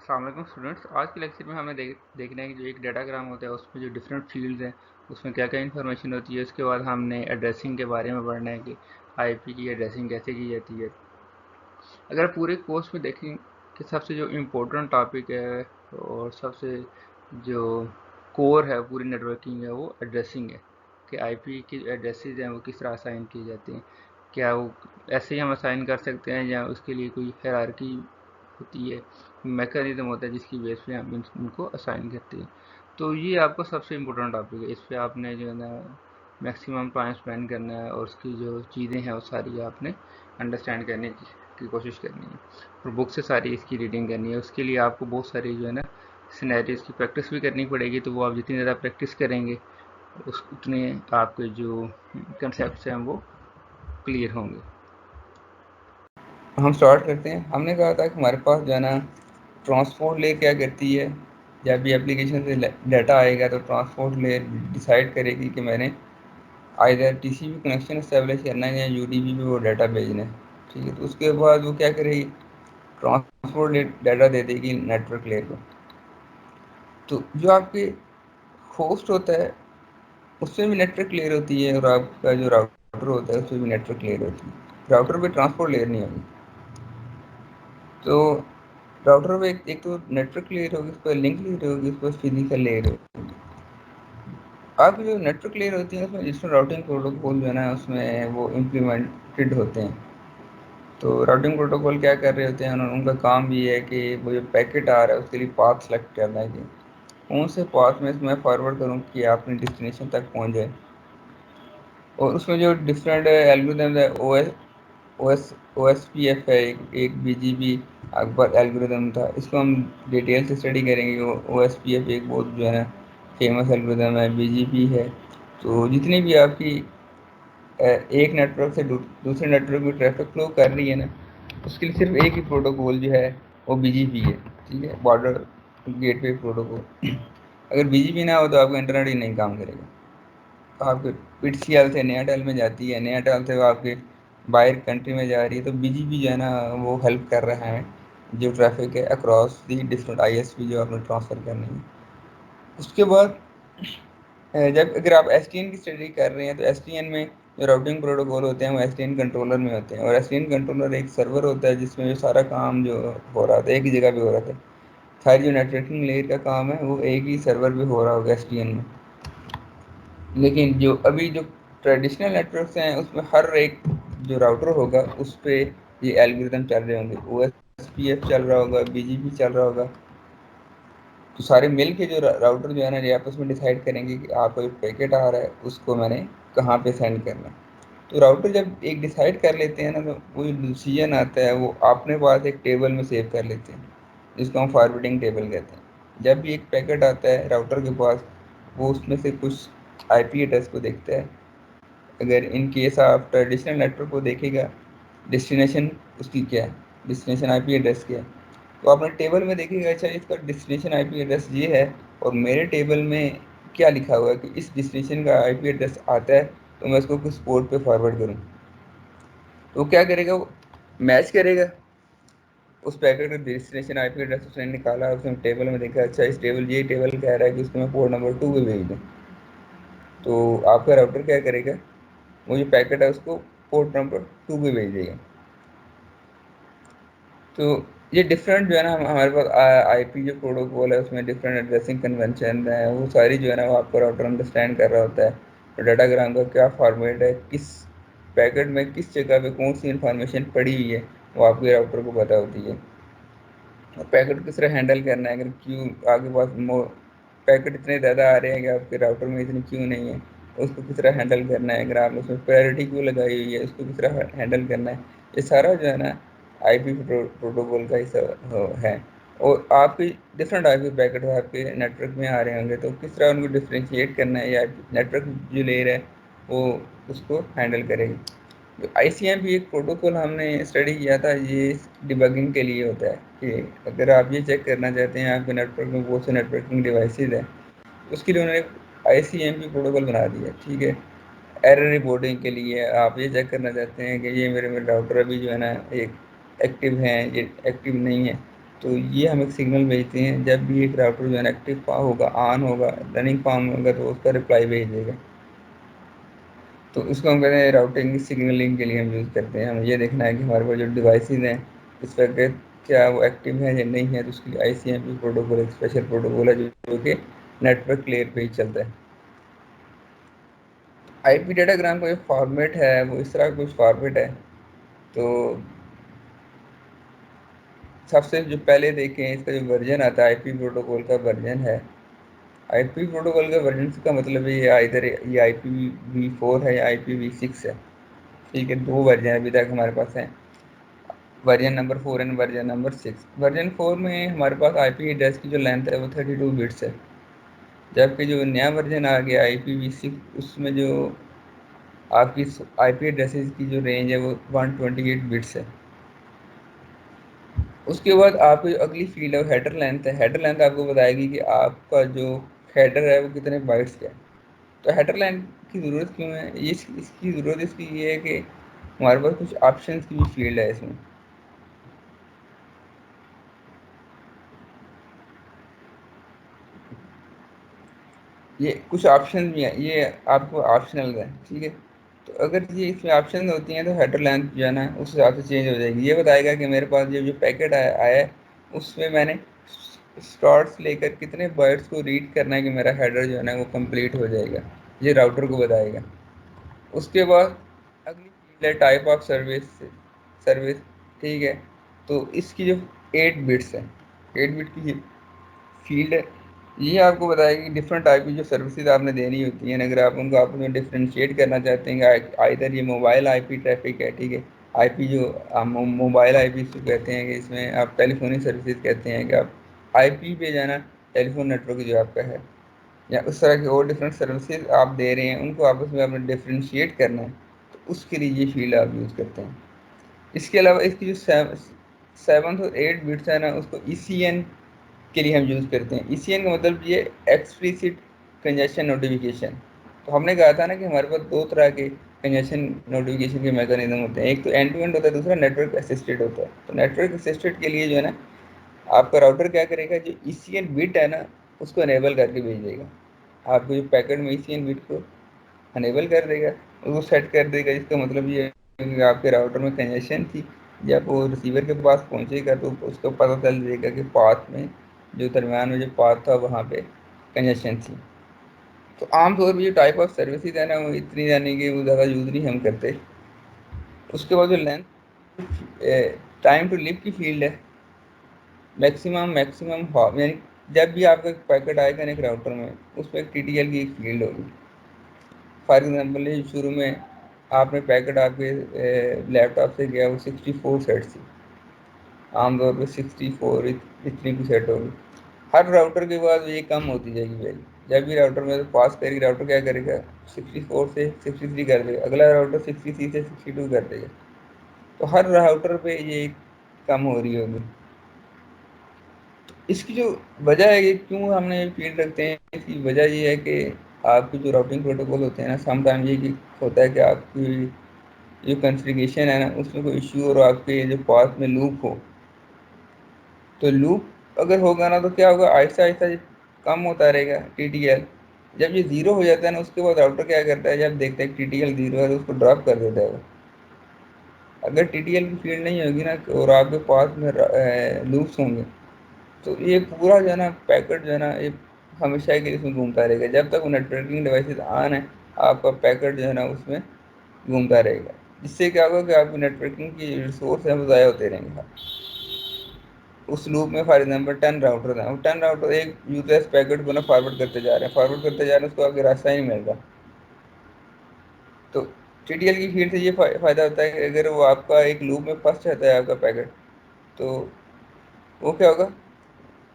السلام علیکم اسٹوڈنٹس، آج کے لیکچر میں ہمیں دیکھنا ہے کہ جو ایک ڈیٹا گرام ہوتا ہے اس میں جو ڈفرینٹ فیلڈز ہیں اس میں کیا کیا انفارمیشن ہوتی ہے. اس کے بعد ہم نے ایڈریسنگ کے بارے میں پڑھنا ہے کہ آئی پی کی ایڈریسنگ کیسے کی جاتی ہے. اگر پورے کورس میں دیکھیں کہ سب سے جو امپورٹنٹ ٹاپک ہے اور سب سے جو کور ہے پوری نیٹورکنگ ہے وہ ایڈریسنگ ہے کہ آئی پی کی ایڈریسز ہیں وہ کس طرح اسائن کیے جاتے ہیں. کیا وہ ایسے ہی ہم اسائن کر سکتے ہیں یا اس کے لیے کوئی ہیرارکی ہوتی ہے، میکانزم ہوتا ہے جس کی بیس پہ ہم ان کو اسائن کرتے ہیں. تو یہ آپ کا سب سے امپورٹنٹ ٹاپک ہے، اس پہ آپ نے جو ہے نا میکسیمم ٹائم اسپینڈ کرنا ہے اور اس کی جو چیزیں ہیں وہ ساری آپ نے انڈرسٹینڈ کرنے کی کوشش کرنی ہے اور بک سے ساری اس کی ریڈنگ کرنی ہے. اس کے لیے آپ کو بہت ساری جو ہے نا سینیریوز کی پریکٹس بھی کرنی پڑے گی، تو وہ آپ جتنی زیادہ پریکٹس کریں گے اتنے آپ کے جو کنسیپٹس ہیں وہ کلیئر ہوں گے. ہم سٹارٹ کرتے ہیں. ہم نے کہا تھا کہ ہمارے پاس جو ہے نا ٹرانسپورٹ لیئر کیا کرتی ہے. جب بھی اپلیکیشن سے ڈیٹا آئے گا تو ٹرانسپورٹ لیئر ڈیسائیڈ کرے گی کہ میں نے either T C P connection establish کرنا ہے یا یو ڈی بی پہ وہ ڈیٹا بھیجنا ہے. ٹھیک ہے، تو اس کے بعد وہ کیا کرے گی، ٹرانسپورٹ ڈیٹا دے دے گی نیٹورک لیئر کو. تو جو آپ کے ہوسٹ ہوتا ہے اس میں بھی نیٹورک لیئر ہوتی ہے اور آپ کا جو راؤٹر ہوتا ہے اس میں بھی نیٹورک لیئر ہوتی ہے. راؤٹر پہ ٹرانسپورٹ لیئر نہیں ہوگی. تو راؤٹر پہ ایک تو نیٹورک لیئر ہوگی، اس پر لنک لیئر ہوگی، اس پر فزیکل لیئر ہوگی. آپ جو نیٹورک لیئر ہوتی ہے اس میں ڈیجیٹل راؤٹنگ پروٹوکول جو ہے نا اس میں وہ امپلیمنٹڈ ہوتے ہیں. تو راؤٹنگ پروٹوکول کیا کر رہے ہوتے ہیں، ان کا کام بھی ہے کہ وہ جو پیکٹ آ رہا ہے اس کے لیے پاتھ سلیکٹ کرنا ہے کہ کون سے پاتھ میں فارورڈ کروں کہ آپ اپنی ڈیسٹینیشن تک پہنچ جائے. اور اس میں جو ڈفرینٹ الگوریدم ہے او ایس پی ایف ہے، ایک بی جی بی اکبر الگوریدم تھا. اس کو ہم ڈیٹیل سے اسٹڈی کریں گے. او ایس پی ایف ایک بہت جو ہے نا فیمس الگوریدم ہے. بی جی پی ہے. تو جتنی بھی آپ کی ایک نیٹ ورک سے دوسرے نیٹ ورک میں ٹریفک فلو کر رہی ہے نا، اس کے لیے صرف ایک ہی پروٹوکول جو ہے وہ بی جی پی ہے. ٹھیک ہے، بارڈر گیٹ وے پروٹوکول. اگر بی جی پی نہ ہو تو آپ کا انٹرنیٹ ہی نہیں کام کرے گا. آپ کے پٹ سی ایل سے نیا ٹیل میں جاتی ہے، نیا ٹیل سے آپ کے باہر کنٹری میں جا رہی ہے، تو بی جی پی جو ہے نا وہ ہیلپ کر رہا ہے جو ٹریفک ہے across the different I S P جو آپ نے ٹرانسفر کرنی ہے. اس کے بعد جب اگر آپ ایس ٹی این کی اسٹڈی کر رہے ہیں تو ایس ٹی این میں جو راؤٹنگ پروٹوکول ہوتے ہیں وہ ایس ٹی این کنٹرولر میں ہوتے ہیں. اور ایس ٹی این کنٹرولر ایک سرور ہوتا ہے جس میں جو سارا کام جو ہو رہا تھا ایک ہی جگہ پہ ہو رہا تھا. ساری جو نیٹورکنگ لیئر کا کام ہے وہ ایک ہی سرور پہ ہو رہا ہوگا ایس ٹی این میں. لیکن جو ابھی جو ٹریڈیشنل نیٹورکس ہیں اس میں ہر ایک جو راؤٹر ہوگا اس پہ یہ الگوریدم چل رہے ہوں گے. او ایس پی ایف چل رہا ہوگا، بی جی پی چل رہا ہوگا. تو سارے مل کے جو راؤٹر جو ہے نا یہ آپس میں ڈیسائیڈ کریں گے کہ آپ کو جو پیکٹ آ رہا ہے اس کو میں نے کہاں پہ سینڈ کرنا ہے. تو راؤٹر جب ایک ڈیسائیڈ کر لیتے ہیں نا تو وہ جو ڈیسیجن آتا ہے وہ اپنے پاس ایک ٹیبل میں سیو کر لیتے ہیں جس کو ہم فارورڈنگ ٹیبل کہتے ہیں. جب بھی ایک پیکٹ آتا ہے راؤٹر کے پاس وہ اس میں سے کچھ آئی پی ایڈریس کو دیکھتا ہے. اگر ان کیس آپ ٹریڈیشنل نیٹورک کو دیکھے گا ڈیسٹینیشن اس کی کیا ہے، ڈیسٹینیشن آئی پی ایڈریس کیا ہے، تو آپ نے ٹیبل میں دیکھے گا اچھا اس کا ڈیسٹینیشن آئی پی ایڈریس یہ ہے اور میرے ٹیبل میں کیا لکھا ہوا ہے کہ اس ڈیسٹینیشن کا آئی پی ایڈریس آتا ہے تو میں اس کو کس پورٹ پہ فارورڈ کروں. تو کیا کرے گا، وہ میچ کرے گا اس پیکٹ کا ڈیسٹینیشن آئی پی ایڈریس اس نے نکالا، اس نے ٹیبل میں دیکھا اچھا اس ٹیبل یہ ٹیبل کہہ رہا ہے کہ اس کو میں پورٹ نمبر 2 پہ بھیج دوں. تو آپ کا راؤٹر کیا کرے گا، وہ جو پیکٹ ہے اس کو پورٹ نمبر 2 پہ بھیج دے گا. تو یہ ڈفرینٹ جو ہے نا ہمارے پاس آئی پی جو پروٹوکول ہے اس میں ڈفرینٹ ایڈریسنگ کنونشن ہے، وہ ساری جو ہے نا وہ آپ کو راؤٹر انڈرسٹینڈ کر رہا ہوتا ہے. ڈیٹا گرام کا کیا فارمیٹ ہے، کس پیکٹ میں کس جگہ پہ کون سی انفارمیشن پڑی ہوئی ہے وہ آپ کے راؤٹر کو پتہ ہوتی ہے. اور پیکٹ کس طرح ہینڈل کرنا ہے، اگر کیوں آپ کے پاس پیکٹ اتنے زیادہ آ رہے ہیں کہ آپ کے راؤٹر میں اتنی کیوں نہیں ہے اس کو کس طرح ہینڈل کرنا ہے، اگر آپ اس میں پرائرٹی کیوں لگائی ہوئی ہے اس کو کس طرح ہینڈل کرنا ہے. یہ سارا جو ہے نا آئی پی پروٹوکول کا حصہ ہے. اور آپ کی ڈفرینٹ آئی پی پیکٹ آپ کے نیٹ ورک میں آ رہے ہوں گے تو کس طرح ان کو ڈفرینشیٹ کرنا ہے یا نیٹ ورک جو لیئر ہے وہ اس کو ہینڈل کرے گی. آئی سی ایم بھی ایک پروٹوکول ہم نے اسٹڈی کیا تھا، یہ ڈیبگنگ کے لیے ہوتا ہے کہ اگر آپ یہ چیک کرنا چاہتے ہیں آپ کے نیٹ ورک میں بہت سے نیٹ ورکنگ ڈیوائسیز ہیں اس کے لیے انہوں نے ایک آئی سی ایم پی پروٹوکول بنا دیا. ٹھیک ہے، ایرر رپورٹنگ کے لیے آپ یہ چیک کرنا چاہتے ہیں کہ یہ میرے راؤٹر ابھی جو ہے نا ایک ایکٹیو ہیں یہ ایکٹیو نہیں ہے تو یہ ہم ایک سگنل بھیجتے ہیں، جب بھی ایک راؤٹر جو ہے ایکٹیو ہوگا، آن ہوگا، رننگ فارم ہوگا تو اس کا رپلائی بھیج دے گا. تو اس کو ہم کہتے ہیں راؤٹنگ سگنلنگ کے لیے ہم یوز کرتے ہیں. ہمیں یہ دیکھنا ہے کہ ہمارے پاس جو ڈیوائسیز ہیں اس پر کیا وہ ایکٹیو ہیں یا نہیں ہے. تو اس کے لیے آئی سی ایم پی پروٹوکول ایک اسپیشل پروٹوکول ہے جو کہ نیٹ ورک لیئر پہ ہی چلتا ہے. آئی پی ڈیٹا گرام کا جو فارمیٹ ہے وہ اس طرح کا کچھ فارمیٹ ہے. تو سب سے جو پہلے دیکھیں اس کا جو ورژن آتا ہے آئی پی پروٹوکول کا ورژن ہے. آئی پی پروٹوکول کا ورژن کا مطلب ہے یہ آئی پی وی 4 ہے یا آئی پی وی 6 ہے. ٹھیک ہے، 2 ورژن ابھی تک ہمارے پاس ہیں، version number 4 and version number 6. Version 4 میں ہمارے پاس آئی پی ایڈریس کی جو لینتھ ہے وہ 32 بٹس ہے، جبکہ جو نیا ورژن آ گیا آئی پی وی 6 اس میں جو آپ کی آئی پی ایڈریسز کی جو رینج ہے وہ 128 بٹس ہے. اس کے بعد آپ کی جو اگلی فیلڈ ہے وہ ہیڈر لینتھ ہے. ہیڈر لینتھ آپ کو بتائے گی کہ آپ کا جو ہیڈر ہے وہ کتنے بائٹس کا ہے. تو ہیڈر لینتھ کی ضرورت کیوں ہے؟ اس کی ضرورت اس کی یہ ہے کہ ہمارے پاس کچھ آپشنس کی بھی فیلڈ ہے. اس میں یہ کچھ آپشن بھی ہیں، یہ آپ کو آپشنل ہے. ٹھیک ہے، تو اگر یہ اس میں آپشن ہوتی ہیں تو ہیڈر لینتھ جو ہے نا اس حساب سے چینج ہو جائے گی. یہ بتائے گا کہ میرے پاس جو پیکٹ آیا ہے اس میں نے اسٹارٹ سے لے کر کتنے بائٹس کو ریڈ کرنا ہے کہ میرا ہیڈر جو ہے نا وہ کمپلیٹ ہو جائے گا. یہ راؤٹر کو بتائے گا. اس کے بعد اگلی فیلڈ ہے ٹائپ آف سروس. ٹھیک ہے، تو اس کی جو 8 بٹس ہے، 8 بٹ کی فیلڈ ہے. یہ آپ کو بتائے گا کہ ڈفرنٹ ٹائپ کی جو سروسز آپ نے دینی ہوتی ہیں، اگر آپ ان کو آپ میں ڈفرینشیٹ کرنا چاہتے ہیں کہ آئدر یہ موبائل آئی پی ٹریفک ہے. ٹھیک ہے، آئی پی جو موبائل آئی پی کہتے ہیں کہ اس میں آپ ٹیلی فونک سروسز کہتے ہیں کہ آپ آئی پی پہ جانا ٹیلی فون نیٹ ورک جو آپ کا ہے یا اس طرح کی اور ڈفرینٹ سروسز آپ دے رہے ہیں ان کو آپس میں آپ نے ڈفرینشیٹ کرنا ہے. تو اس کے لیے یہ فیلڈ آپ یوز کرتے ہیں. اس کے علاوہ اس کی جو 7 اور 8 بٹس ہے نا اس کو ای سی این کے لیے ہم یوز کرتے ہیں. ای سی این کا مطلب یہ ایکسپلیسٹ کنجیشن نوٹیفیکیشن. تو ہم نے کہا تھا نا کہ ہمارے پاس 2 طرح کے کنجیشن نوٹیفیکیشن کے میکانزم ہوتے ہیں، ایک تو اینڈ ٹو اینڈ ہوتا ہے، دوسرا نیٹ ورک اسسٹڈ ہوتا ہے. تو نیٹ ورک اسسٹڈ کے لیے جو ہے نا آپ کا راؤٹر کیا کرے گا، جو ای سی این بٹ ہے نا اس کو انیبل کر کے بھیج دے گا. آپ کو جو پیکٹ میں ای سی این بٹ کو انیبل کر دے گا، اس کو سیٹ کر دے گا. جس کا مطلب یہ ہے کہ آپ کے راؤٹر میں کنجیشن تھی، جب وہ ریسیور کے پاس پہنچے گا تو اس کو پتہ چل جائے گا کہ پاتھ میں جو درمیان میں جو پاتھ تھا وہاں پہ کنجیشن تھی. تو عام طور پہ جو ٹائپ آف سروسز ہے نا وہ اتنی یعنی کہ وہ زیادہ یوز نہیں ہم کرتے. اس کے بعد جو لینتھ ٹائم ٹو لیو کی فیلڈ ہے، میکسیمم یعنی جب بھی آپ کا پیکٹ آئے گا نا ایک راؤٹر میں اس پہ ایک ٹی ٹی ایل کی ایک فیلڈ ہوگی. فار ایگزامپل شروع میں آپ نے پیکٹ آپ کے لیپ ٹاپ سے گیا وہ 64 سیٹ سے، عام طور پہ 64 اتنی کی سیٹ ہوگی. ہر راؤٹر کے بعد یہ کم ہوتی جائے گی ویلیو. جب بھی راؤٹر میں پاس کرے گی راؤٹر کیا کرے گا 64 سے 63 کر دے گا، اگلا راؤٹر 63 سے 62 کر دے گا. تو ہر راؤٹر پہ یہ کم ہو رہی ہوگی. اس کی جو وجہ ہے کہ کیوں ہم نے فیلڈ رکھتے ہیں، اس کی وجہ یہ ہے کہ آپ کے جو راؤٹنگ پروٹوکول ہوتے ہیں نا سم ٹائم یہ ہوتا ہے کہ آپ کی جو کنفیگریشن ہے نا اس میں کوئی ایشو اور آپ کے جو پاتھ میں لوپ ہو، تو لوپ اگر ہوگا نا تو کیا ہوگا آہستہ آہستہ کم ہوتا رہے گا ٹی ٹی ایل. جب یہ زیرو ہو جاتا ہے نا اس کے بعد راؤٹر کیا کرتا ہے، جب دیکھتا ہے ٹی ٹی ایل زیرو ہے تو اس کو ڈراپ کر دیتا ہے وہ. اگر ٹی ٹی ایل کی فیلڈ نہیں ہوگی نا اور آپ کے پاس میں لوپس ہوں گے تو یہ پورا جو ہے نا پیکٹ جو ہے نا یہ ہمیشہ کے لیے اس میں گھومتا رہے گا. جب تک وہ نیٹ ورکنگ ڈیوائسز آن ہے آپ کا پیکٹ جو ہے نا اس میں گھومتا رہے گا. اس سے کیا ہوگا کہ آپ کی نیٹ ورکنگ کی ریسورس ہیں وہ ضائع ہوتے رہیں گے. اس لوپ میں فار ایگزامپل 10 راؤٹر ہیں اور 10 راؤٹر ایک یوزلیس پیکٹ کو نا فارورڈ کرتے جا رہے ہیں، فارورڈ کرتے جا رہے ہیں، اس کو آگے راستہ ہی نہیں مل رہا. تو ٹی ٹی ایل کی فیلڈ سے یہ فائدہ ہوتا ہے کہ اگر وہ آپ کا ایک لوپ میں پھنس جاتا ہے آپ کا پیکٹ تو وہ کیا ہوگا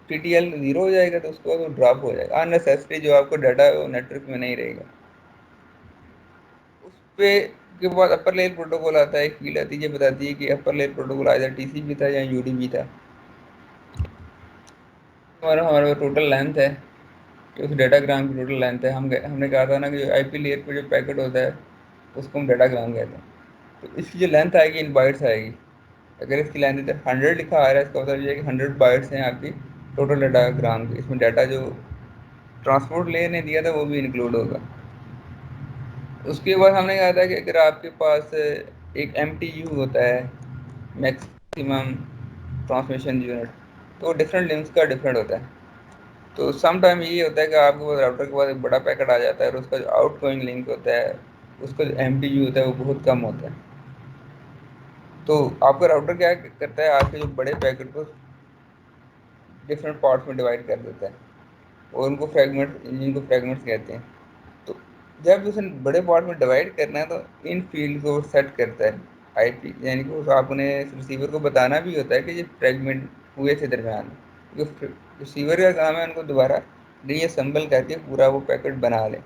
ٹی ٹی ایل زیرو ہو جائے گا. تو اس کے بعد وہ ڈراپ ہو جائے گا اننیسیسری جو آپ کو ڈاٹا ہے وہ نیٹ ورک میں نہیں رہے گا. اس پہ کے بعد اپر لیئر پروٹوکول آتا ہے، ایک فیلڈ آتی ہے یہ بتاتی ہے کہ upper layer protocol either T C P تھا یا یو ڈی پی تھا. ہمارے ٹوٹل لینتھ ہے کہ اس ڈیٹا گرام کی ٹوٹل لینتھ ہے. ہم نے کہا تھا نا کہ جو آئی پی لیئر پہ جو پیکٹ ہوتا ہے اس کو ہم ڈیٹا گرام کہتے ہیں. تو اس کی جو لینتھ آئے گی ان بائٹس آئے گی. اگر اس کی لینتھ 100 لکھا آ رہا ہے، اس کا مطلب یہ ہے کہ 100 بائٹس ہیں آپ کی ٹوٹل ڈیٹا گرام کی. اس میں ڈیٹا جو ٹرانسپورٹ لیئر نے دیا تھا وہ بھی انکلوڈ ہوگا. اس کے بعد ہم نے کہا تھا کہ اگر آپ کے پاس ایک ایم ٹی یو ہوتا ہے، میکسیمم ٹرانسمیشن یونٹ، تو ڈفرینٹ لنکس کا ڈفرینٹ ہوتا ہے. تو سم ٹائم یہ ہوتا ہے کہ آپ کے پاس راؤٹر کے پاس ایک بڑا پیکٹ آ جاتا ہے اور اس کا جو آؤٹ گوئنگ لنک ہوتا ہے، اس کا جو ایم ٹی یو ہوتا ہے وہ بہت کم ہوتا ہے. تو آپ کا راؤٹر کیا کرتا ہے، آپ کے جو بڑے پیکٹ کو ڈفرینٹ پارٹس میں ڈیوائڈ کر دیتا ہے اور ان کو فریگمنٹس کہتے ہیں. تو جب اسے بڑے پارٹ میں ڈیوائڈ کرنا ہے تو ان فیلڈ کو سیٹ کرتا ہے آئی پی، یعنی کہ آپ نے ریسیور کو بتانا بھی ہوتا ہے کہ یہ فریگمنٹ ہوئے تھے درمیان. ریسیور کا کام ہے ان کو دوبارہ ری اسمبل کر کے پورا وہ پیکٹ بنا لیں.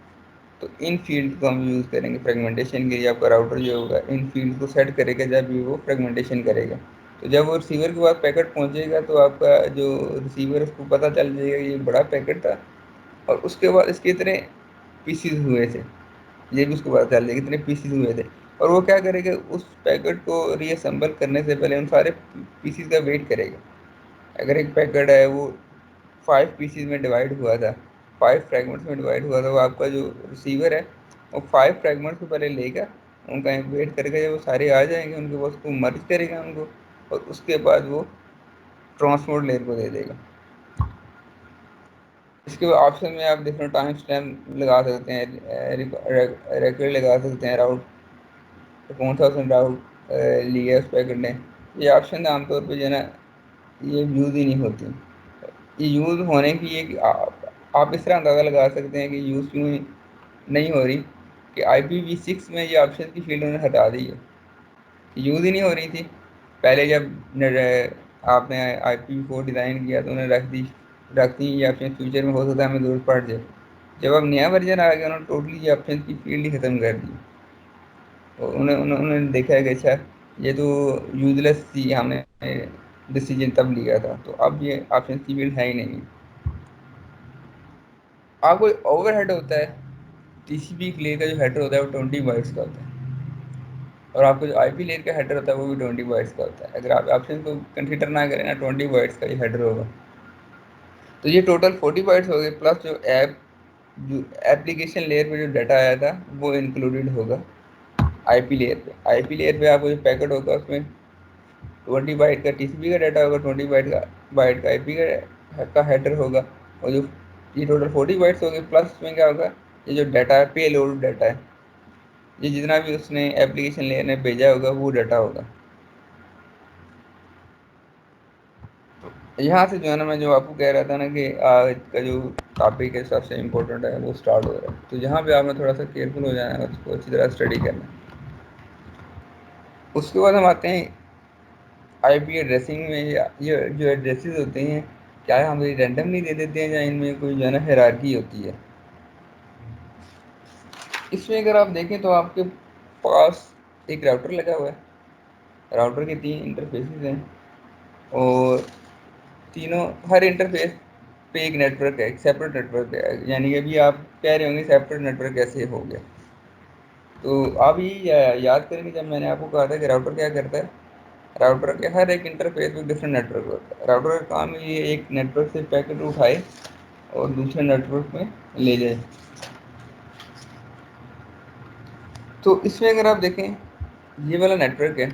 تو ان فیلڈ کو ہم یوز کریں گے فریگمنٹیشن کے لیے. آپ کا راؤٹر جو ہوگا ان فیلڈ کو سیٹ کرے گا جب بھی وہ فریگمنٹیشن کرے گا. تو جب وہ ریسیور کے پاس پیکٹ پہنچے گا تو آپ کا جو ریسیور اس کو پتہ چل جائے گا یہ بڑا پیکٹ تھا اور اس کے بعد اس کے اتنے پیسز ہوئے تھے، یہ بھی اس کو پتہ چل جائے گا اتنے پیسز ہوئے تھے. اور وہ کیا کرے گا، اس پیکٹ کو ری اسمبل کرنے سے پہلے ان سارے پیسز کا ویٹ کرے گا. اگر ایک پیکٹ ہے وہ 5 پیسز میں ڈیوائڈ ہوا تھا، 5 فریگمنٹس میں ڈیوائڈ ہوا تھا، وہ آپ کا جو ریسیور ہے وہ 5 فریگمنٹس کو پہلے لے گا، ان کا ویٹ کرے گا جب وہ سارے آ جائیں گے ان کے پاس، کو مرج کرے گا ان کو، اور اس کے بعد وہ ٹرانسپورٹ لیئر کو دے دے گا. اس کے بعد آپشن میں آپ ڈفرینٹ ٹائم اسٹیمپ لگا سکتے ہیں، ریکارڈ لگا سکتے ہیں، راؤٹ کون سا اس نے راؤٹ لیا اس پیکٹ نے. یہ آپشن عام طور پہ جو ہے نا یہ یوز ہی نہیں ہوتی. یہ یوز ہونے کی ایک آپ اس طرح اندازہ لگا سکتے ہیں کہ یوز کیوں نہیں ہو رہی کہ IPv6 میں یہ آپشن کی فیلڈ انہوں نے ہٹا دی ہے، یوز ہی نہیں ہو رہی تھی. پہلے جب آپ نے IPv4 ڈیزائن کیا تو انہیں رکھتی یہ آپشن فیوچر میں ہو سکتا ہے ہمیں ضرورت پڑ جائے. جب اب نیا ورژن آ گیا انہوں نے ٹوٹلی یہ آپشن کی فیلڈ ہی ختم کر دی. انہوں نے دیکھا ہے کہ اچھا یہ تو یوز لیس تھی، ہم نے ڈیسیجن تب لیا تھا، تو اب یہ آپشن کی فیلڈ ہے ہی نہیں. آپ کو اوور ہیڈ ہوتا ہے، ٹی سی پی لیئر کا جو ہیڈر ہوتا ہے وہ 20 بائٹس کا ہوتا ہے، اور آپ کو جو IP لیئر کا ہیڈر ہوتا ہے وہ بھی 20 بائٹس کا ہوتا ہے. اگر آپ آپشن کو کنسیڈر نہ کریں نا 20 بائٹس کا یہ ہیڈر ہوگا. تو یہ ٹوٹل 40 بائٹس ہو گئے، پلس جو ایپلیکیشن لیئر پہ جو ڈیٹا آیا تھا وہ انکلوڈیڈ ہوگا IP لیئر پہ. IP لیئر پہ آپ کو جو پیکٹ ہوگا اس میں 20 بائٹ کا TCP کا ڈیٹا ہوگا، 20 بائٹ کا IP کا ہیڈر ہوگا، اور جو یہ ٹوٹل 40 بائٹس ہوگی پلس اس میں کیا ہوگا، یہ جو ڈیٹا ہے پے لوڈ ڈیٹا ہے، یہ جتنا بھی اس نے ایپلیکیشن لیئر نے بھیجا ہوگا وہ ڈیٹا ہوگا. یہاں سے جو ہے نا میں جو آپ کو کہہ رہا تھا نا کہ آج کا جو ٹاپک ہے سب سے امپورٹنٹ ہے وہ اسٹارٹ ہو رہا ہے. تو یہاں پہ آپ نے تھوڑا سا کیئرفل ہو جانا ہے، اس کو اچھی طرح اسٹڈی کرنا ہے. اس کے بعد ہم آتے ہیں IP ایڈریسنگ میں. یہ جو ایڈریسز ہوتے ہیں کیا ہم رینڈملی دے دیتے ہیں یا ان میں کوئی جو ہے نا ہیرارکی ہوتی ہے. اس میں اگر آپ دیکھیں تو آپ کے پاس ایک راؤٹر لگا ہوا ہے، راؤٹر کے 3 انٹرفیسز ہیں اور تینوں ہر انٹرفیس پہ ایک نیٹ ورک ہے، ایک سیپریٹ نیٹ ورک ہے. یعنی کہ ابھی آپ کہہ رہے ہوں گے سیپریٹ نیٹ ورک کیسے ہو گیا. تو آپ یہ یاد کریں گے جب میں نے آپ کو کہا تھا کہ راؤٹر کیا کرتا ہے، راؤٹر کے ہر ایک انٹرفیس میں ڈفرینٹ نیٹ ورک ہوتا ہے. راؤٹر کا کام یہ ایک نیٹ ورک سے پیکٹ اٹھائے اور دوسرے نیٹ ورک میں لے جائے. تو اس میں اگر آپ دیکھیں یہ والا نیٹ ورک ہے،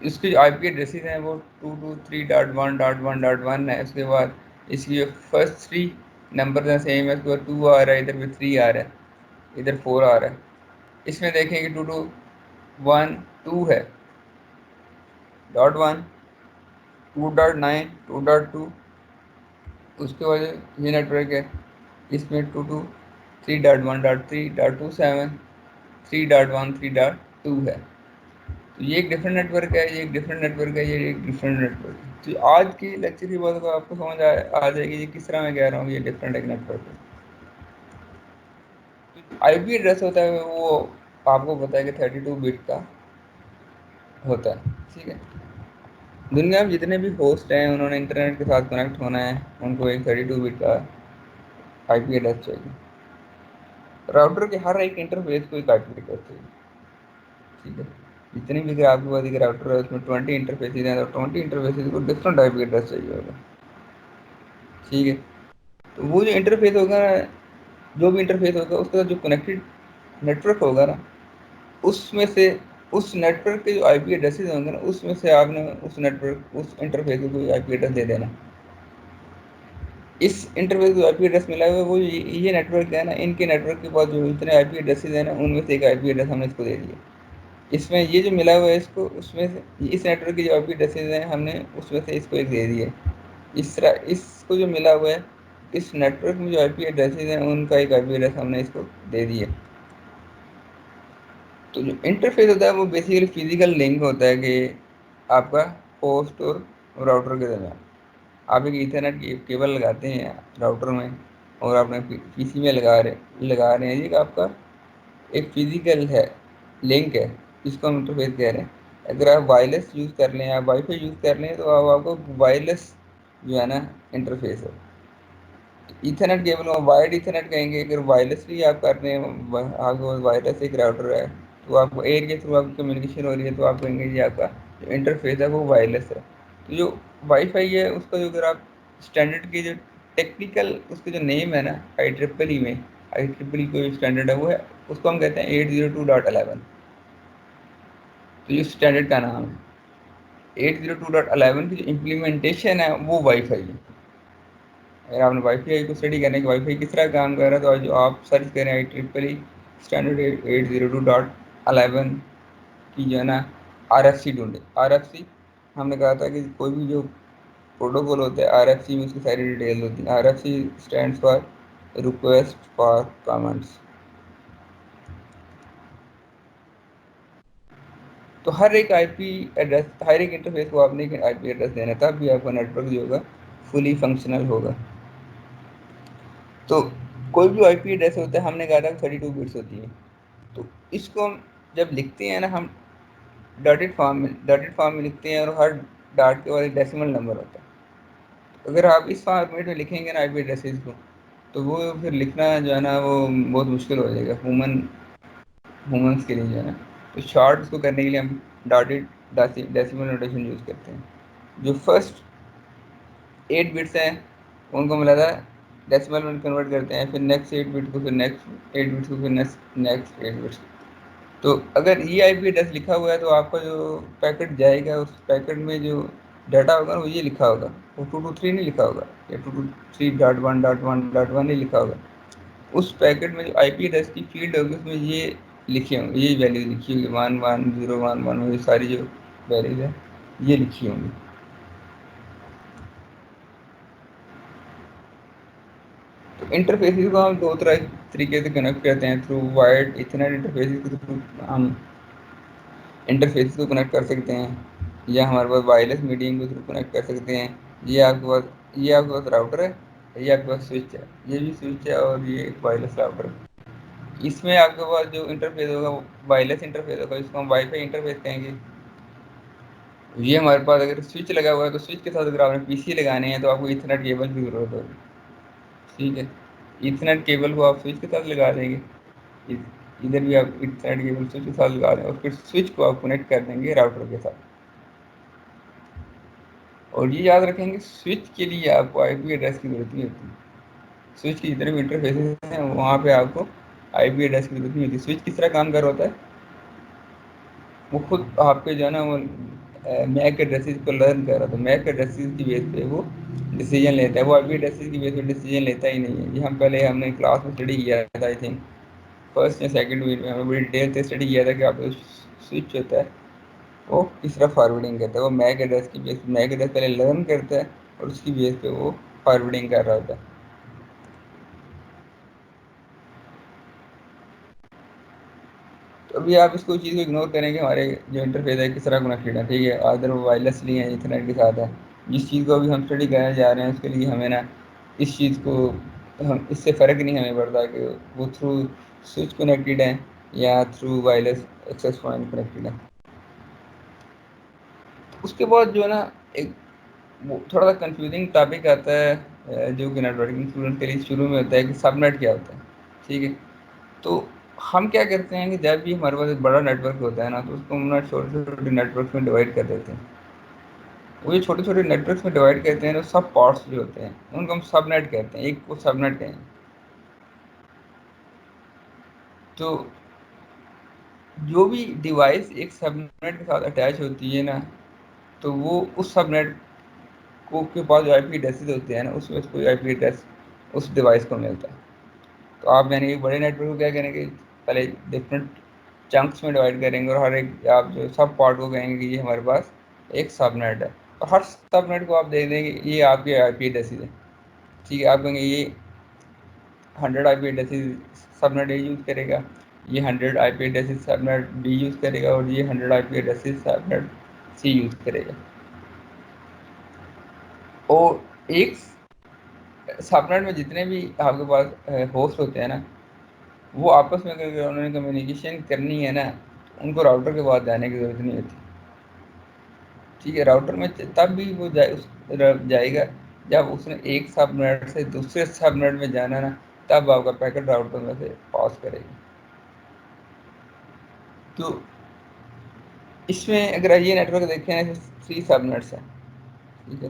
اس کی جو IP ایڈریسز ہیں وہ 223.1.1.1 ہے. اس کے بعد اس کی جو فرسٹ 3 نمبر ہیں سیم ہے، اس کے بعد 2 آ رہا ہے، ادھر پہ 3 آ رہا ہے، ادھر 4 آ رہا ہے. اس میں دیکھیں کہ 2.2 ہے، .1 2.9 2.2. اس کے بعد یہ نیٹ ورک ہے، اس میں 3.1.3.27 3.1 3.2 ہے. تو یہ ایک ڈفرینٹ نیٹ ورک ہے، یہ ایک ڈفرینٹ نیٹ ورک ہے، یہ ایک ڈفرینٹ نیٹ ورک ہے. تو آج کی لیکچر کی بات کو آپ کو سمجھ آ جائے گی یہ کس طرح میں کہہ رہا ہوں یہ ڈفرینٹ ایک نیٹ ورک ہے. IP ایڈریس ہوتا ہے وہ آپ کو پتا ہے کہ 32 بٹ کا ہوتا ہے. ٹھیک ہے، دنیا میں جتنے بھی ہوسٹ ہیں انہوں نے انٹرنیٹ کے ساتھ کنیکٹ ہونا ہے، ان کو ایک 32 بٹ کا IP ایڈریس چاہیے. راؤٹر کے ہر ایک انٹرفیس کو ایک IP ایڈریس چاہیے. ٹھیک ہے، اتنی بھی اگر آپ کے پاس ایک راؤٹر ہے اس میں 20 انٹرفیسز ہیں تو 20 انٹرفیسز کو ڈفرنٹ آئی پی ایڈریس چاہیے ہوگا. ٹھیک ہے. تو وہ جو انٹرفیس ہوگا نا، جو بھی انٹرفیس ہوگا اس کا جو کنیکٹڈ نیٹورک ہوگا نا، اس میں سے اس نیٹورک کے جو آئی پی ایڈریسز ہوں گے نا، اس میں سے آپ نے اس نیٹورک اس انٹرفیس کو کوئی آئی پی ایڈریس دے دینا. اس انٹرفیس کو آئی پی ایڈریس ملا ہوا ہے، وہ یہ نیٹورک ہے نا، ان کے نیٹورک کے پاس جو اتنے آئی پی ایڈریسز ہیں نا، ان میں سے ایک آئی پی ایڈریس ہم نے اس کو دے دیا. اس میں یہ جو ملا ہوا ہے اس کو، اس میں سے اس نیٹورک کی جو آئی پی ایڈریسز ہیں ہم نے اس میں سے اس کو ایک دے دیا. اس طرح اس کو جو ملا ہوا ہے اس نیٹورک میں جو آئی پی ایڈریسز ہیں ان کا ایک آئی پی ایڈریس ہم نے اس کو دے دیا. تو جو انٹرفیس ہوتا ہے وہ بیسیکلی فزیکل لنک ہوتا ہے کہ آپ کا ہوسٹ اور راؤٹر کے درمیان. آپ ایک ایتھرنیٹ کی کیبل لگاتے ہیں راؤٹر میں اور اپنے پی سی میں لگا رہے ہیں. یہ کہ آپ کا ایک فزیکل ہے لنک ہے، اس کو ہم انٹرفیس کہہ رہے ہیں. اگر آپ وائرلیس یوز کر لیں، آپ وائی فائی یوز کر لیں تو آپ کو وائرلیس جو ہے نا انٹرفیس ہے. ایتھرنیٹ کیبل میں وائرڈ ایتھرنیٹ کہیں گے. اگر وائرلیسلی آپ کر رہے ہیں، آپ کے پاس وائرلیس ایک راؤٹر ہے تو آپ کو ایئر کے تھرو آپ کی کمیونیکیشن ہو رہی ہے تو آپ کہیں گے جی آپ کا جو انٹرفیس ہے وہ وائرلیس ہے. تو جو وائی فائی ہے اس کا جو اگر آپ اسٹینڈرڈ کی جو ٹیکنیکل اس کا جو نیم ہے نا آئی ٹرپل ای میں، آئی ٹرپل ای کو جو اسٹینڈرڈ ہے وہ ہے، اس کو ہم کہتے ہیں 802.11. تو یہ اسٹینڈرڈ کا نام ہے. 802.11 کی جو امپلیمنٹیشن ہے وہ وائی فائی ہے. اگر آپ نے وائی فائی کو اسٹڈی کرنا ہے کہ وائی فائی کس طرح کام کر رہا ہے تو جو آپ سرچ کریں آئی ٹرپل ای اسٹینڈرڈ 802.11 کی جو ہے نا آر ایف سی ڈھونڈے. آر ایف سی ہم نے کہا تھا کہ کوئی بھی جو پروٹوکول ہوتا ہے آر ایف سی میں اس کی ساری ڈیٹیل ہوتی ہیں. R F C stands for request for comments. تو ہر ایک آئی پی ایڈریس، ہر ایک انٹرفیس کو آپ نے ایک آئی پی ایڈریس دینا تھا بھی آپ کا نیٹ ورک جو ہوگا فلی فنکشنل ہوگا. تو کوئی بھی آئی پی ایڈریس ہوتا ہے ہم نے کہا تھا 32 بٹس ہوتی ہے. تو اس کو ہم جب لکھتے ہیں نا، ہم ڈاٹڈ فارم میں لکھتے ہیں اور ہر ڈاٹ کے بعد ایک ڈیسیمل نمبر ہوتا ہے. اگر آپ اس فارمیٹ میں لکھیں گے نا آئی پی ایڈریسز کو تو وہ پھر لکھنا جو ہے نا وہ بہت مشکل ہو جائے گا ہیومنس کے لیے جو ہے نا. تو شارٹ کو کرنے کے لیے ہم ڈاٹڈ ڈیسیمل نوٹیشن یوز کرتے ہیں. جو فرسٹ 8 بٹس ہیں ان کو ملا تھا ڈیسیمل میں کنورٹ کرتے ہیں، پھر نیکسٹ 8 بٹ کو، پھر نیکسٹ 8 بٹس کو، پھر نیکسٹ 8 بٹس. تو اگر یہ آئی پی ایڈریس لکھا ہوا ہے تو آپ کا جو پیکٹ جائے گا اس پیکٹ میں جو ڈاٹا ہوگا وہ یہ لکھا ہوگا، وہ 223 نہیں لکھا ہوگا یا 223.1.1.1 نہیں لکھا ہوگا. اس پیکٹ میں جو آئی پی ایڈریس کی فیلڈ ہوگی اس میں یہ لکھے ہوں گے، یہ ویلیو لکھی ہوگی 11.0.11 یہ ساری جو ویلیوز ہیں یہ لکھی ہوں گی. تو انٹرفیسز کو ہم دو طریقے سے کنیکٹ کرتے ہیں، تھرو وائرڈ ایتھرنیٹ انٹرفیسز کے تھرو ہم انٹرفیسز کو کنیکٹ کر سکتے ہیں، یا ہمارے پاس وائرلیس میڈیم کے تھرو کنیکٹ کر سکتے ہیں. یہ آپ کے پاس راؤٹر ہے، یہ آپ کے پاس سوئچ ہے، یہ بھی سوئچ ہے اور یہ ایک وائرلیس راؤٹر ہے. اس میں آپ کے پاس جو انٹرفیس ہوگا وہ وائرلیس انٹرفیس ہوگا، اس کو ہم وائی فائی انٹرفیس کہیں گے. یہ ہمارے پاس اگر سوئچ لگا ہوا ہے تو سوئچ کے ساتھ اگر آپ نے پی سی لگانے ہیں تو آپ کو ایتھرنیٹ کیبل کی ضرورت ہوگی. ٹھیک ہے. ایتھرنیٹ کیبل کو آپ سوئچ کے ساتھ لگا دیں گے، ادھر بھی آپ ایتھرنیٹ کیبل سوئچ کے ساتھ لگا دیں گے اور پھر سوئچ کو آپ کنیکٹ کر دیں گے راؤٹر کے ساتھ. اور یہ یاد رکھیں گے سوئچ کے لیے آپ کو آئی پی ایڈریس کی ضرورت نہیں ہوتی. سوئچ کی جتنے بھی انٹرفیسز ہیں وہاں پہ آپ کو آئی پی ایڈریس کی ضرورت نہیں ہوتی. سوئچ کس طرح کام کر رہا ہوتا ہے، وہ خود آپ کے جو ہے نا وہ میک ایڈریسز کو لرن کر رہا تھا. میک ایڈریسز کی بیس پہ وہ ڈیسیجن لیتا ہے، وہ آئی پی ایڈریسز کی بیس پہ ڈیسیجن لیتا ہی نہیں ہے. یہ ہم نے کلاس میں اسٹڈی کیا تھا، آئی تھنک فرسٹ یا سیکنڈ ویک میں ہمیں بڑی ڈیٹیل سے اسٹڈی کیا تھا کہ آپ سوئچ ہوتا ہے وہ کس طرح فارورڈنگ کرتا ہے. وہ میک ایڈریس کی بیس پہ میک ایڈریس پہلے لرن کرتا ہے اور اس کی بیس پہ وہ فارورڈنگ کر رہا ہوتا ہے. تو ابھی آپ اس کو چیز کو اگنور کریں کہ ہمارے جو انٹرفیس ہے کس طرح کنیکٹڈ ہے. ٹھیک ہے، ادر وائرلیسلی ہیں ایتھرنیٹ کے ساتھ ہے. جس چیز کو ابھی ہم اسٹڈی کرنے جا رہے ہیں اس کے لیے ہمیں نا اس چیز کو اس سے فرق نہیں ہمیں پڑتا کہ وہ تھرو سوئچ کنیکٹڈ ہیں یا through wireless access point connected ہے. اس کے بعد جو ہے نا ایک تھوڑا سا کنفیوزنگ ٹاپک آتا ہے جو کہ نیٹ ورکنگ اسٹوڈنٹ کے لیے شروع میں ہوتا ہے کہ سب نیٹ کیا ہوتا ہے. ٹھیک ہے. تو ہم کیا کرتے ہیں کہ جب بھی ہمارے پاس ایک بڑا نیٹ ورک ہوتا ہے نا تو اس کو ہم چھوٹے چھوٹے نیٹ ورک میں ڈیوائڈ کر دیتے ہیں. وہ جو چھوٹے چھوٹے نیٹ ورکس میں ڈیوائڈ کرتے ہیں نا سب پارٹس جو ہوتے ہیں ان کو ہم سب نیٹ کہتے ہیں, ایک کو سب نیٹ کہیں. تو جو بھی ڈیوائس ایک سب نیٹ کے ساتھ اٹیچ ہوتی ہے نا تو وہ اس سب نیٹ کو کے پاس جو آئی پی ایڈریسز ہوتے ہیں نا اس میں کوئی آئی پی ایڈریس اس ڈیوائس کو ملتا ہے. تو آپ یعنی کہ بڑے نیٹ ورک کو کیا کریں گے, پہلے ڈفرینٹ چنکس میں ڈیوائڈ کریں گے اور ہر ایک آپ جو سب پارٹ کو کہیں گے کہ یہ ہمارے پاس ایک سب نیٹ ہے. اور ہر سب نیٹ کو آپ دیکھ دیں گے یہ آپ کے آئی پی ایڈریسز ہے. ٹھیک ہے, آپ کہیں گے یہ 100 I P addresses subnet A use کرے گا, یہ 100 I P addresses subnet B use کرے گا, اور یہ 100 I P addresses subnet C use کرے گا. اور ایک سب نیٹ میں جتنے بھی آپ کے پاس ہوسٹ ہوتے ہیں نا وہ آپس میں اگر انہوں نے کمیونیکیشن کرنی ہے نا ان کو راؤٹر کے بعد جانے کی ضرورت نہیں ہوتی. ٹھیک ہے, راؤٹر میں تب بھی وہ جائے گا جب اس نے ایک سب نیٹ سے دوسرے سب نیٹ میں جانا نا تب آپ کا پیکٹ راؤٹر میں سے پاس کرے گا. تو اس میں اگر یہ نیٹ ورک دیکھیں 3 سب نیٹس ہیں. ٹھیک ہے,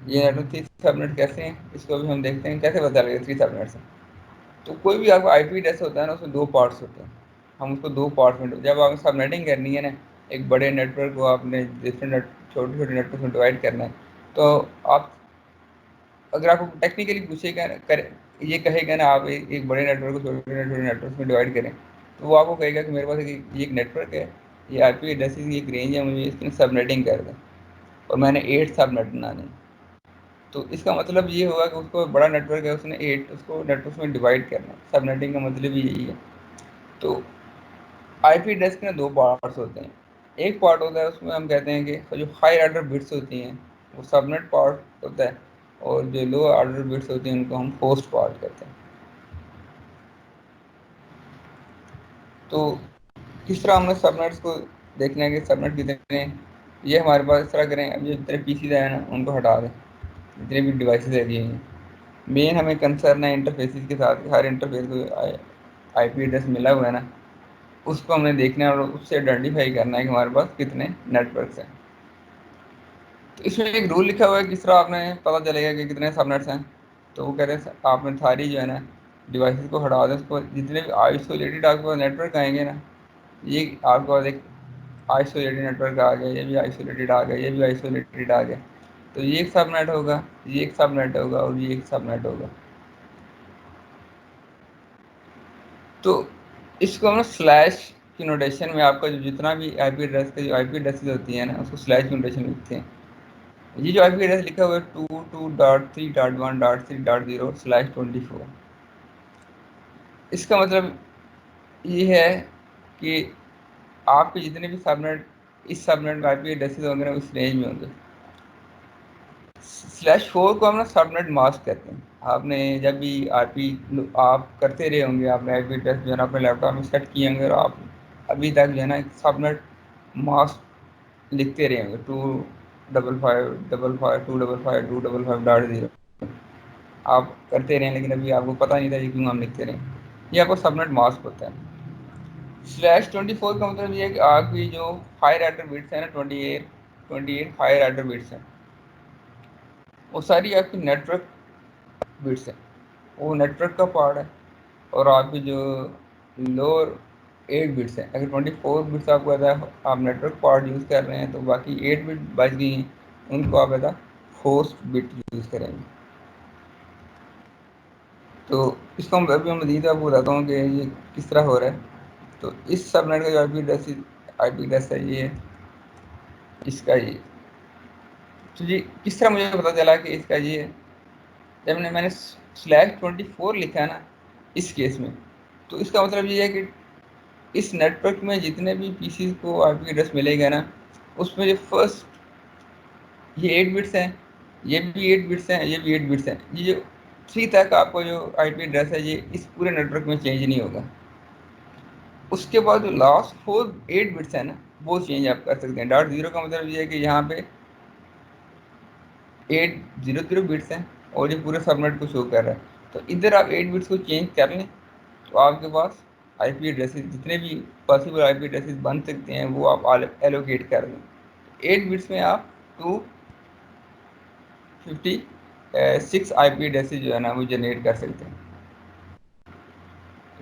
یہ نیٹ ورک 3 سب نیٹ کیسے ہیں اس کو بھی ہم دیکھتے ہیں کیسے پتا لگے 3 سب نیٹس ہیں. تو کوئی بھی آپ کو آئی پی ایڈریس ہوتا ہے نا اس میں 2 پارٹس ہوتے ہیں. ہم اس کو 2 پارٹس میں جب آپ سب نیٹنگ کرنی ہے نا ایک بڑے نیٹ ورک کو آپ نے ڈفرینٹ چھوٹے چھوٹے نیٹ ورک میں ڈیوائڈ کرنا ہے تو آپ اگر آپ کو ٹیکنیکلی پوچھے گا یہ کہے گا نا آپ ایک بڑے نیٹ ورک کو چھوٹے چھوٹے نیٹ ورک میں ڈیوائڈ کریں تو وہ آپ کو کہے گا کہ میرے پاس ایک نیٹ ورک ہے, یہ آئی پی ایڈریسز کی ایک رینج ہے, مجھے اس کی سب نیٹنگ کر دیں اور میں نے 8 سب نیٹ بنانے. تو اس کا مطلب یہ ہوگا کہ اس کو بڑا نیٹ ورک ہے اس نے 8 اس کو نیٹ ورک میں ڈیوائڈ کرنا ہے. سب نیٹنگ کا مطلب ہی یہی ہے. تو آئی پی ایڈریس کے 2 پارٹس ہوتے ہیں. ایک پارٹ ہوتا ہے اس میں ہم کہتے ہیں کہ جو ہائی آرڈر بٹس ہوتی ہیں وہ سب نیٹ پارٹ ہوتا ہے, اور جو لو آرڈر بٹس ہوتی ہیں ان کو ہم ہوسٹ پارٹ کہتے ہیں. تو کس طرح ہم نے سب نیٹس کو دیکھنا ہے کہ سب نیٹ کتنے ہیں. یہ ہمارے پاس اس طرح کریں اب جو جتنے پی سیز ہیں نا ان کو ہٹا دیں, جتنے بھی ڈیوائسیز لگی ہیں. مین ہمیں کنسرن ہے انٹرفیسز کے ساتھ, ہر انٹرفیس کو آئی پی ایڈریس ملا ہوا ہے نا اس کو ہم نے دیکھنا ہے اور اس سے آئیڈینٹیفائی کرنا ہے کہ ہمارے پاس کتنے نیٹ ورکس ہیں. تو اس میں ایک رول لکھا ہوا ہے کس طرح آپ نے پتہ چلے گا کہ کتنے سب نیٹس ہیں. تو وہ کہہ رہے ہیں آپ نے ساری جو ہے نا ڈیوائسز کو ہٹا دیں, اس کو جتنے بھی آئسولیٹڈ آپ کے پاس نیٹ ورک آئیں گے نا یہ آپ کے پاس ایک آئسولیٹڈ نیٹ ورک آ گیا, یہ بھی آئسولیٹڈ آ گیا, یہ بھی آئسولیٹڈ آ گیا. تو یہ ایک سب نیٹ ہوگا, یہ ایک سب نیٹ ہوگا, اور یہ ایک سب نیٹ ہوگا. تو اس کو ہم سلیش کی نوٹیشن میں آپ کا جو جتنا بھی آئی پی ایڈریس کے جو آئی پی ایڈریسز ہوتی ہیں نا اس کو سلیش کی نوٹیشن لکھتے ہیں. یہ جو آئی پی ایڈریس لکھا ہوا ہے 22.3.1.3.0/24 اس کا مطلب یہ ہے کہ آپ کے جتنے بھی سب نیٹ اس سب نیٹ میں آئی پی ایڈریسز ہوں گے اس رینج میں ہوں گے. /4 کو ہم نا سب نیٹ ماسک کہتے ہیں. آپ نے جب بھی آپ کرتے رہے ہوں گے, آپ نے آئی پی ایڈریس جو ہے نا اپنے لیپ ٹاپ میں سیٹ کیے ہوں گے اور آپ ابھی تک جو ہے نا سب نیٹ ماسک لکھتے رہے ہوں گے 255552555.0 آپ کرتے رہے لیکن ابھی آپ کو پتہ نہیں تھا یہ کیوں ہم لکھتے رہے. یہ آپ کو سب نیٹ ماسک ہوتا ہے. /24 کا مطلب یہ ہے کہ آپ کی جو ہائر آرڈر بٹس ہیں نا 28 ہائر آرڈر بٹس ہیں وہ ساری آپ کی نیٹ ورک بٹس ہیں, وہ نیٹ ورک کا پارٹ ہے. اور آپ کی جو لوور 8 بٹس ہیں, اگر 24 بٹس آپ کو آپ نیٹ ورک پارٹ یوز کر رہے ہیں تو باقی 8 بٹ بچ گئی ہیں ان کو آپ ہوسٹ بٹ یوز کریں گے. تو اس کو ابھی میں مزید آپ کو بتاتا ہوں کہ یہ کس طرح ہو رہا ہے. تو اس سب نیٹ کا جو آئی پی ایڈریس ہے یہ اس کا یہ تو جی کس طرح مجھے پتا چلا کہ اس کا یہ جب میں نے /24 لکھا ہے نا اس کیس میں تو اس کا مطلب یہ ہے کہ اس نیٹ ورک میں جتنے بھی پی سیز کو آئی پی ایڈریس ملے گا نا اس میں جو فرسٹ یہ 8 بٹس ہیں, یہ بھی 8 بٹس ہیں, یہ بھی 8 بٹس ہیں. یہ جو 3 تک آپ کو جو آئی پی ایڈریس ہے یہ اس پورے نیٹ ورک میں چینج نہیں ہوگا. اس کے بعد جو لاسٹ 8 بٹس ہیں نا وہ چینج آپ کر سکتے ہیں. .0 کا مطلب یہ ہے کہ یہاں پہ 800 بٹس ہیں اور یہ پورے سب نیٹ کو شو کر رہا ہے. تو ادھر آپ 8 بٹس کو چینج کر لیں تو آپ کے پاس آئی پی ایڈریسز جتنے بھی پاسبل آئی پی ایڈریسز بن سکتے ہیں وہ آپ ایلوکیٹ کر دیں. 8 بٹس میں آپ 256 آئی پی ایڈریسز جو ہے نا وہ جنریٹ کر سکتے ہیں.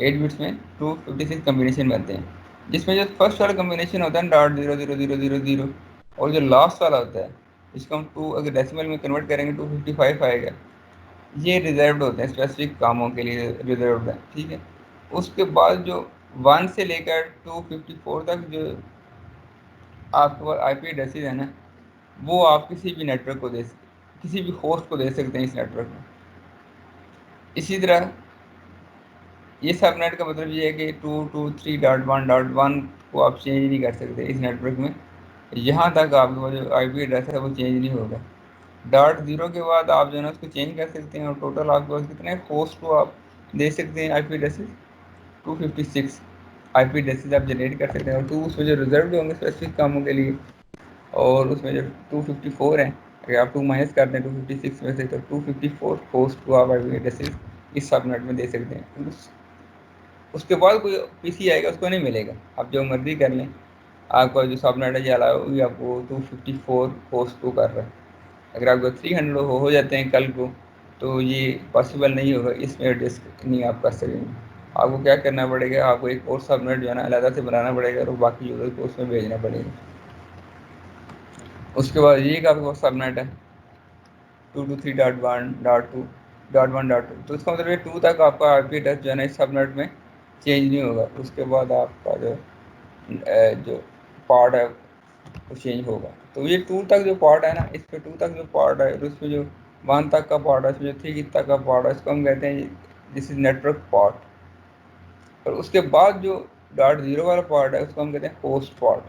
8 بٹس میں 256 کمبینیشن بنتے ہیں، جس میں جو فرسٹ والا کمبینیشن ہوتا ہے .00000 اور جو لاسٹ والا ہوتا ہے اس کو ہم 2 اگر ڈیسیمل میں کنورٹ کریں گے 255 آئے گا. یہ ریزروڈ ہوتے ہیں، اسپیسیفک کاموں کے لیے ریزروڈ ہیں، ٹھیک ہے. اس کے بعد جو 1 سے لے کر 254 تک جو آپ کے پاس آئی پی ایڈریسز ہیں نا وہ آپ کسی بھی نیٹ ورک کو کسی بھی ہوسٹ کو دے سکتے ہیں اس نیٹ ورک میں. اسی طرح یہ سب نیٹ کا مطلب یہ ہے کہ 223.1.1 کو آپ چینج نہیں کر سکتے اس نیٹ ورک میں، یہاں تک آپ کے پاس جو آئی پی ایڈریس ہے وہ چینج نہیں ہوگا. .0 کے بعد آپ جو ہے نا اس کو چینج کر سکتے ہیں، اور ٹوٹل آپ کے پاس کتنے ہوسٹ کو آپ دے سکتے ہیں آئی پی ایڈریسز 256 آئی پی ایڈریسز آپ جنریٹ کر سکتے ہیں، اور 2 اس میں جو ریزرو ہوں گے اسپیسیفک کاموں کے لیے، اور اس میں جو 254 ہیں اگر آپ 2 مائنس کر دیں 256 میں سے تو 254 ہوسٹ کو آپ آئی پی ایڈریسز اس سب نیٹ میں دے سکتے ہیں. اس کے بعد کوئی پی سی آئے گا اس کو نہیں ملے گا، آپ جو مرضی کر لیں. آپ کا جو سب نیٹ ہے یہ الاؤ ہوئی آپ کو 254 ہوسٹ کو کر رہا ہے. اگر آپ کو 300 ہو جاتے ہیں کل کو تو یہ پاسبل نہیں ہوگا، اس میں ڈسک نہیں آپ کر سکیں گے. آپ کو کیا کرنا پڑے گا، آپ کو ایک اور سب نیٹ جو ہے نا علیحدہ سے بنانا پڑے گا اور باقی یوزر کو اس میں بھیجنا پڑے گا. اس کے بعد یہ کہ آپ کے پاس سب نیٹ ہے 223.1.2.1.2 تو اس کا مطلب یہ 2 تک آپ کا آئی پی ایڈریس جو ہے نا اس سب نیٹ میں چینج نہیں ہوگا. اس کے بعد آپ کا جو پارٹ ہے وہ چینج ہوگا. تو یہ 2 تک جو پارٹ ہے نا اس پہ 2 تک جو پارٹ ہے اور اس میں جو 1 تک کا پارٹ ہے اس میں جو 3 تک کا پارٹ ہے اس کو ہم کہتے ہیں دس از نیٹ ورک پارٹ. اور اس کے بعد جو .0 والا پارٹ ہے اس کو ہم کہتے ہیں ہوسٹ پارٹ.